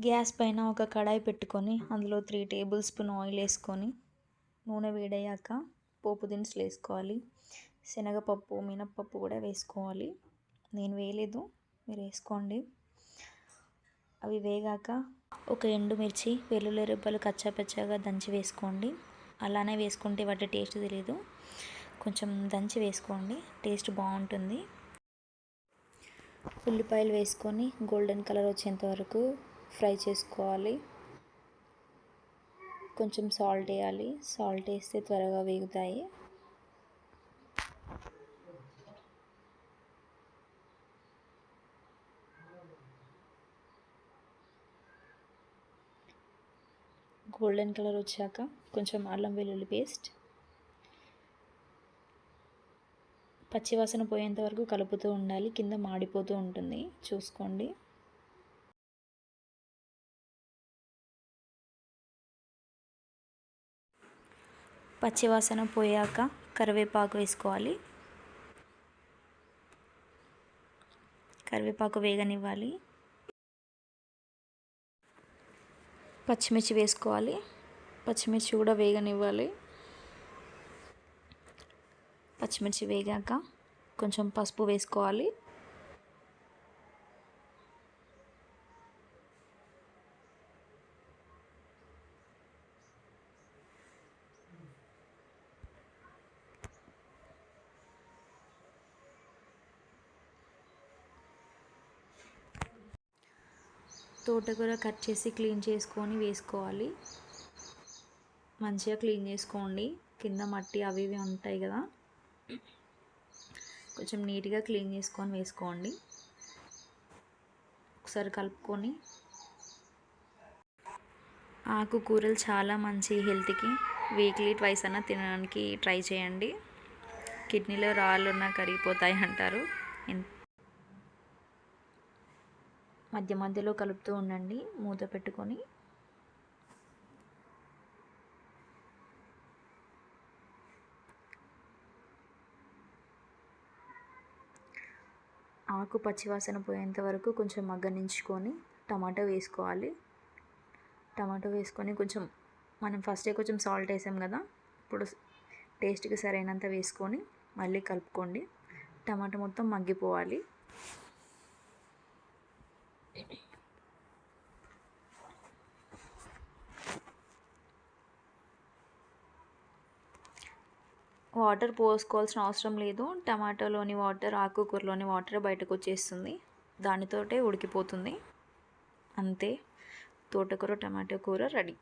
Gas పైన ఒక కడాయి పెట్టుకొని అందులో 3 టేబుల్ స్పూన్ ఆయిల్ వేసుకొని నూనె వేడయ్యాక పోపు దినుసులు వేసుకోవాలి. శనగపప్పు, మినప్పప్పు కూడా వేసుకోవాలి. నేను వేయలేదు, మీరు వేసుకోండి. అవి వేగాక ఒక ఎండుమిర్చి, వెల్లుల్లి రెబ్బలు కచ్చాపచ్చాగా దంచి వేసుకోండి. అలానే వేసుకుంటే వాటి టేస్ట్ తెలియదు, కొంచెం దంచి వేసుకోండి, టేస్ట్ బాగుంటుంది. ఉల్లిపాయలు వేసుకొని గోల్డెన్ కలర్ వచ్చేంత వరకు ఫ్రై చేసుకోవాలి. కొంచెం సాల్ట్ వేయాలి, సాల్ట్ వేస్తే త్వరగా వేగుతాయి. గోల్డెన్ కలర్ వచ్చాక కొంచెం అల్లం వెల్లుల్లి పేస్ట్, పచ్చివాసన పోయేంత వరకు కలుపుతూ ఉండాలి, కింద మాడిపోతూ ఉంటుంది, చూసుకోండి. పచ్చివాసన పోయాక కరివేపాకు వేసుకోవాలి. కరివేపాకు వేగనివ్వాలి. పచ్చిమిర్చి వేసుకోవాలి. పచ్చిమిర్చి కూడా వేగనివ్వాలి. పచ్చిమిర్చి వేగాక కొంచెం పసుపు వేసుకోవాలి. తోటకూర కట్ చేసి క్లీన్ చేసుకొని వేసుకోవాలి. మంచిగా క్లీన్ చేసుకోండి, కింద మట్టి అవి ఇవి ఉంటాయి కదా, కొంచెం నీట్గా క్లీన్ చేసుకొని వేసుకోండి. ఒకసారి కలుపుకొని, ఆకుకూరలు చాలా మంచి హెల్త్కి, వీక్లీ ట్వైస్ అన్న తినడానికి ట్రై చేయండి. కిడ్నీలో రాళ్ళు ఉన్నా కరిగిపోతాయి అంటారు. మధ్య మధ్యలో కలుపుతూ ఉండండి మూత పెట్టుకొని. ఆకు పచ్చివాసన పోయేంత వరకు కొంచెం మగ్గనించుకొని టమాటో వేసుకోవాలి. టమాటో వేసుకొని కొంచెం, మనం ఫస్టే కొంచెం సాల్ట్ వేసాం కదా, ఇప్పుడు టేస్ట్కి సరైనంత వేసుకొని మళ్ళీ కలుపుకోండి. టమాటో మొత్తం మగ్గిపోవాలి. వాటర్ పోసుకోవాల్సిన అవసరం లేదు. టమాటోలోని వాటర్, ఆకుకూరలోని వాటర్ బయటకు వచ్చేస్తుంది, దానితోటే ఉడికిపోతుంది. అంతే, తోటకూర టమాటో కూర రెడీ.